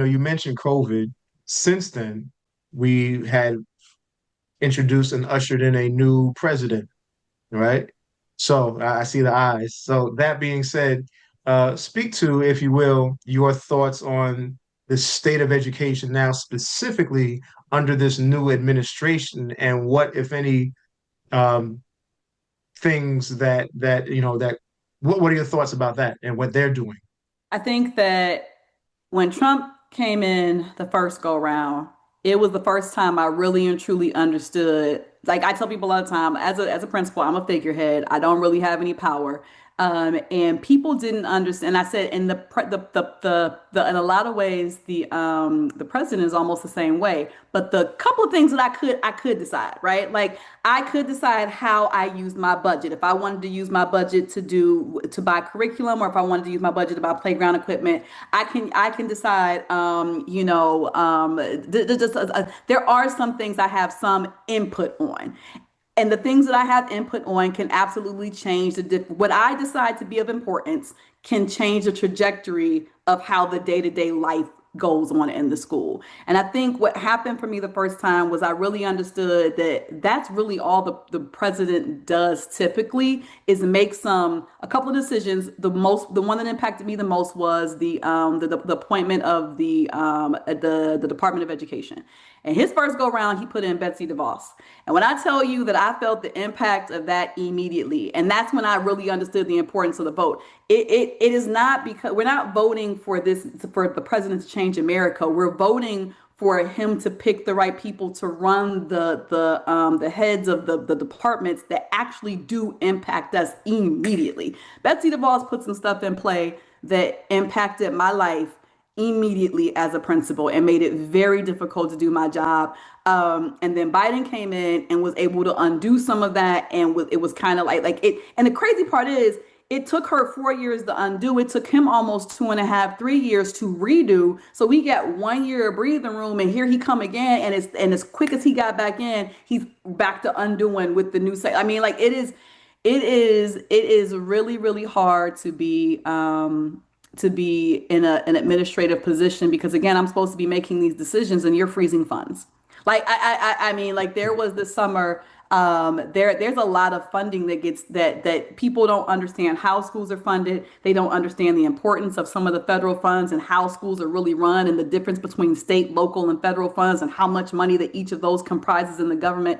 you mentioned COVID. Since then, we had introduced and ushered in a new president, right? So I see the eyes. So that being said, speak to, if you will, your thoughts on the state of education now, specifically under this new administration, and what, if any, um, things that what are your thoughts about that and what they're doing? I think that when Trump came in the first go round, it was the first time I really and truly understood. Like I tell people all the time, as a principal, I'm a figurehead. I don't really have any power. And people didn't understand. I said, in in a lot of ways, the president is almost the same way. But the couple of things that I could decide, right? Like I could decide how I used my budget. If I wanted to use my budget to buy curriculum, or if I wanted to use my budget to buy playground equipment, I can decide. There are some things I have some input on. And the things that I have input on can absolutely change what I decide to be of importance can change the trajectory of how the day-to-day life goes on in the school. And I think what happened for me the first time was I really understood that that's really all the president does typically is make a couple of decisions. The one that impacted me the most was the appointment of the Department of Education. And his first go round, he put in Betsy DeVos. And when I tell you that I felt the impact of that immediately, and that's when I really understood the importance of the vote. It is not because we're not voting for the president to change America. We're voting for him to pick the right people to run the heads of the departments that actually do impact us immediately. Betsy DeVos put some stuff in play that impacted my life immediately as a principal and made it very difficult to do my job. And then Biden came in and was able to undo some of that, and it was kind of like it. And the crazy part is, it took her 4 years to undo. It took him almost 2.5, 3 years to redo. So we got 1 year of breathing room, and here he come again. And as quick as he got back in, he's back to undoing with the new say. I mean, like it is really, really hard to be in an administrative position, because again, I'm supposed to be making these decisions and you're freezing funds. Like I mean, like there was this summer, there's a lot of funding that people don't understand how schools are funded. They don't understand the importance of some of the federal funds and how schools are really run, and the difference between state, local, and federal funds, and how much money that each of those comprises in the government.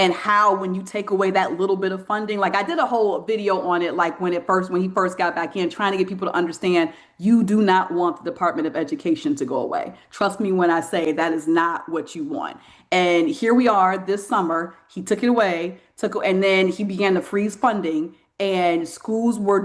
And how, when you take away that little bit of funding, like I did a whole video on it, like when he first got back in, trying to get people to understand, you do not want the Department of Education to go away. Trust me when I say that is not what you want. And here we are this summer, he took it away, and then he began to freeze funding, and schools were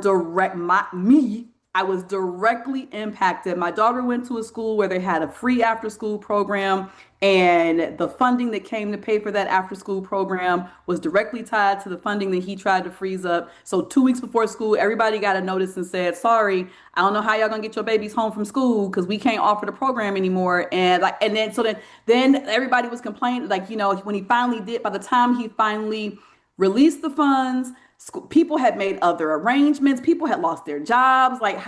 I was directly impacted. My daughter went to a school where they had a free after school program, and the funding that came to pay for that after school program was directly tied to the funding that he tried to freeze up. So 2 weeks before school, everybody got a notice and said, sorry, I don't know how y'all gonna get your babies home from school because we can't offer the program anymore. And then everybody was complaining, like, when he finally did, by the time he finally released the funds, people had made other arrangements. People had lost their jobs. Like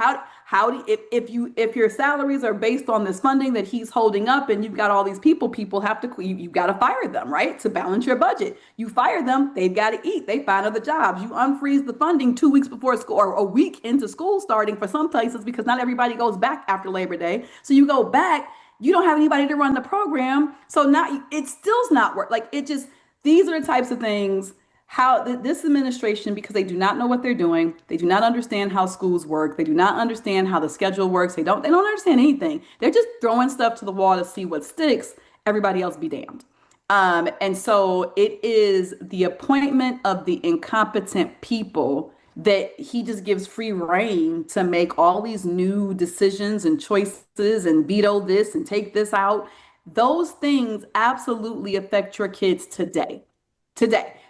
if your salaries are based on this funding that he's holding up, and you've got all these people have to, you've got to fire them, right? To balance your budget. You fire them, they've got to eat. They find other jobs. You unfreeze the funding 2 weeks before school, or a week into school starting for some places, because not everybody goes back after Labor Day. So you go back, you don't have anybody to run the program. So now it still's not work. Like these are the types of things, how this administration, because they do not know what they're doing, they do not understand how schools work, they do not understand how the schedule works, they don't understand anything. They're just throwing stuff to the wall to see what sticks. Everybody else be damned. And so it is the appointment of the incompetent people that he just gives free reign to make all these new decisions and choices and veto this and take this out. Those things absolutely affect your kids today,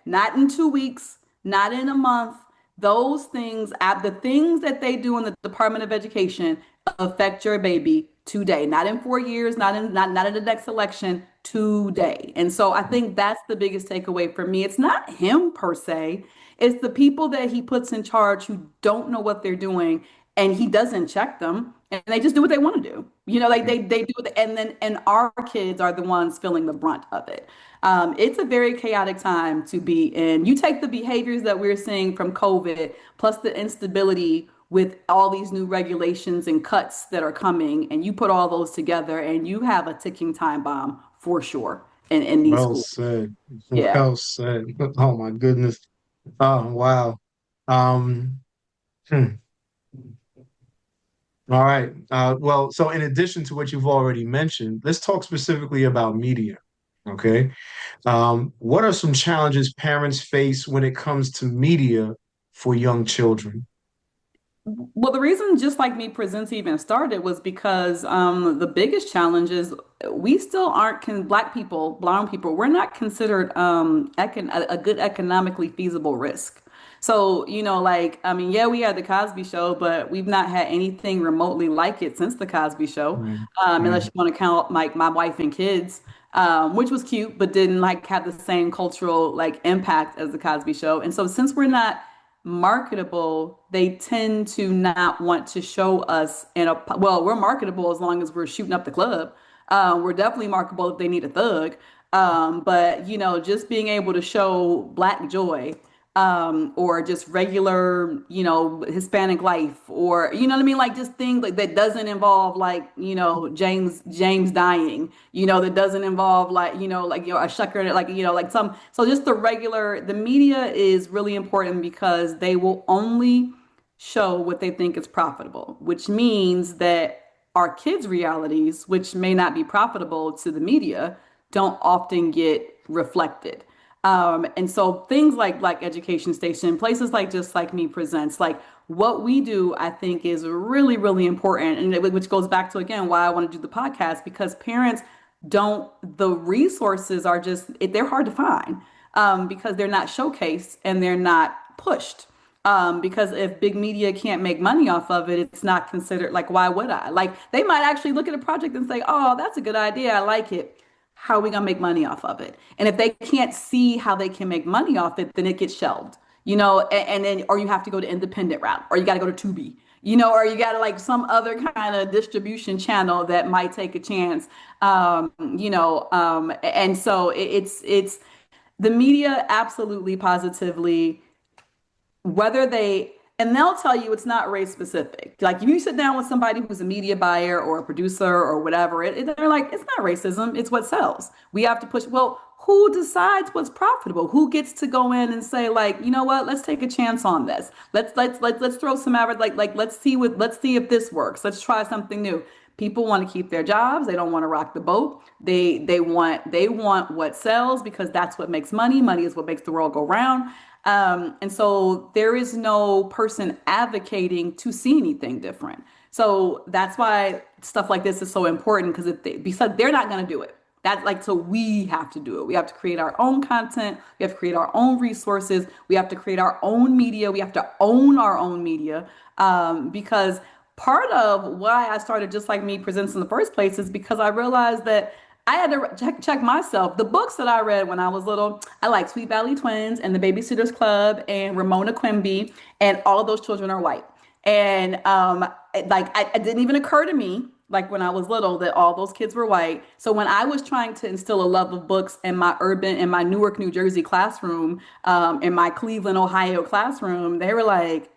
not in 2 weeks, not in a month. Those things, the things that they do in the Department of Education affect your baby today, not in 4 years, not in the next election, today. And so I think that's the biggest takeaway for me. It's not him per se, it's the people that he puts in charge who don't know what they're doing, and he doesn't check them. and they just do what they want to do. They do it, and our kids are the ones feeling the brunt of it. It's a very chaotic time to be in. You take the behaviors that we're seeing from COVID, plus the instability with all these new regulations and cuts that are coming, and you put all those together, and you have a ticking time bomb for sure in these Well schools. said. Yeah. Well said. Oh my goodness. Oh wow. Um, hmm. All right. Well, so in addition to what you've already mentioned, let's talk specifically about media. Okay. What are some challenges parents face when it comes to media for young children? Well, the reason Just Like Me Presents even started was because the biggest challenge is we still aren't black people, brown people, we're not considered a good economically feasible risk. So, like, I mean, yeah, we had the Cosby Show, but we've not had anything remotely like it since the Cosby Show, Mm, unless mm, you want to count like My Wife and Kids, which was cute, but didn't like have the same cultural like impact as the Cosby Show. And so, since we're not marketable, they tend to not want to show us well, we're marketable as long as we're shooting up the club. We're definitely marketable if they need a thug. But just being able to show black joy, or just regular, Hispanic life, or you know what I mean, like just things like that doesn't involve like James dying, that doesn't involve like a shucker, like like some. So just the media is really important because they will only show what they think is profitable, which means that our kids' realities, which may not be profitable to the media, don't often get reflected. And so things like Education Station, places like Just Like Me Presents, like what we do, I think is really, really important. And which goes back to again why I want to do the podcast, because parents don't, the resources are just, they're hard to find, because they're not showcased and they're not pushed. Because if big media can't make money off of it, it's not considered, like, why would I? Like, they might actually look at a project and say, oh, that's a good idea. I like it. How are we going to make money off of it? And if they can't see how they can make money off it, then it gets shelved, and then, or you have to go to independent route, or you got to go to Tubi, or you got to like some other kind of distribution channel that might take a chance. And so it's the media absolutely positively, whether they, and they'll tell you it's not race specific. Like if you sit down with somebody who's a media buyer or a producer or whatever, they're like, it's not racism, it's what sells. We have to push. Well, who decides what's profitable? Who gets to go in and say, like, you know what, let's take a chance on this. Let's throw some average, like let's see if this works. Let's try something new. People want to keep their jobs. They don't want to rock the boat. They want what sells, because that's what makes money. Money is what makes the world go round. And so there is no person advocating to see anything different. So that's why stuff like this is so important, because because they're not going to do it. That's like, so we have to do it. We have to create our own content. We have to create our own resources. We have to create our own media. We have to own our own media, because part of why I started Just Like Me Presents in the first place is because I realized that I had to check myself. The books that I read when I was little, I like Sweet Valley Twins and The Babysitter's Club and Ramona Quimby, and all of those children are white. And it didn't even occur to me, like when I was little, that all those kids were white. So when I was trying to instill a love of books in my Newark, New Jersey classroom, in my Cleveland, Ohio classroom, they were like,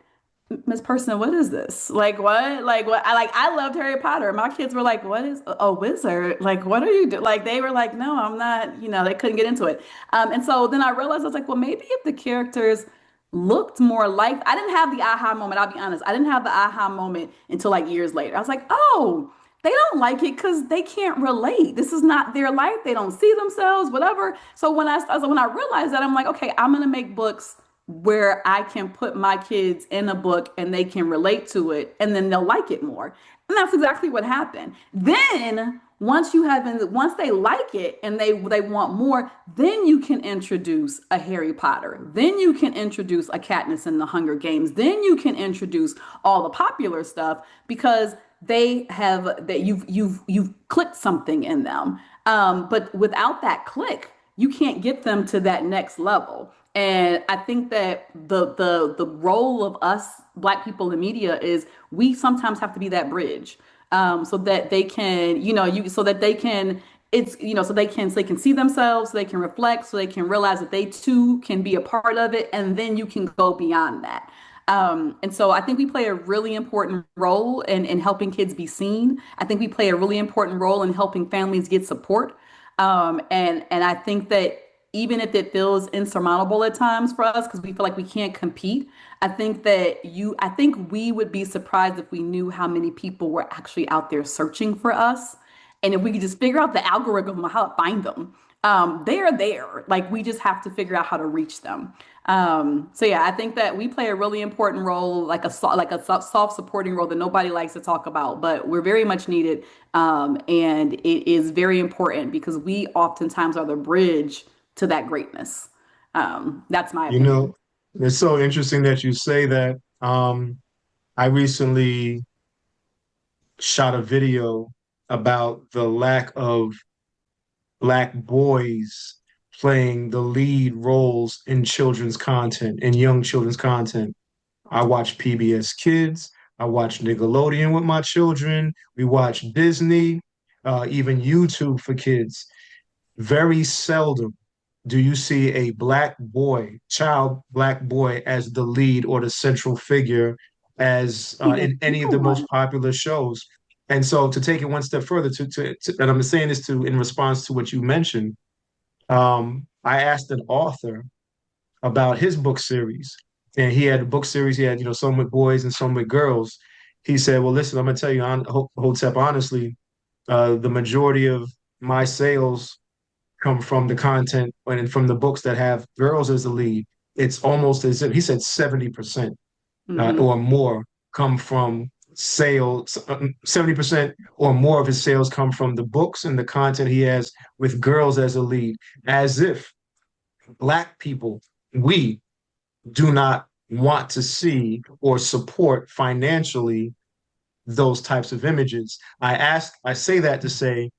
Miss Person, what is this? Like what? Like what? I loved Harry Potter. My kids were like, what is a wizard? Like what are you doing? Like they were like, no, I'm not, they couldn't get into it. And so then I realized, I was like, well, maybe if the characters looked more like, I didn't have the aha moment, I'll be honest. I didn't have the aha moment until like years later. I was like, oh, they don't like it because they can't relate. This is not their life. They don't see themselves, whatever. So when I realized that, I'm like, okay, I'm gonna make books where I can put my kids in a book and they can relate to it, and then they'll like it more. And that's exactly what happened. Then once they like it and they want more, then you can introduce a Harry Potter. Then you can introduce a Katniss and the Hunger Games. Then you can introduce all the popular stuff, because you've clicked something in them. But without that click, you can't get them to that next level. And I think that the role of us Black people in media is we sometimes have to be that bridge, so that they can, so that they can, so they can see themselves, so they can reflect, so they can realize that they too can be a part of it, and then you can go beyond that. And so I think we play a really important role in helping kids be seen. I think we play a really important role in helping families get support. And I think that even if it feels insurmountable at times for us because we feel like we can't compete, I think we would be surprised if we knew how many people were actually out there searching for us. And if we could just figure out the algorithm of how to find them, they are there. Like we just have to figure out how to reach them. So yeah, I think that we play a really important role, like a soft supporting role that nobody likes to talk about, but we're very much needed. And it is very important because we oftentimes are the bridge to that greatness. That's my You opinion. know, it's so interesting that you say that. I recently shot a video about the lack of Black boys playing the lead roles in children's content, in young children's content. I watch PBS Kids. I watch Nickelodeon with my children. We watch Disney, even YouTube for kids. Very seldom do you see a black boy, child black boy, as the lead or the central figure as Even in any of real the most one. popular shows. And so to take it one step further, and I'm saying this to in response to what you mentioned, I asked an author about his book series. And he had a book series, he had, some with boys and some with girls. He said, well, listen, I'm going to tell you, Hotep, honestly, the majority of my sales come from the content and from the books that have girls as the lead. It's almost as if he said 70% Hmm. or more come from sales, 70% or more of his sales come from the books and the content he has with girls as a lead, as if Black people, we do not want to see or support financially those types of images. I say that to say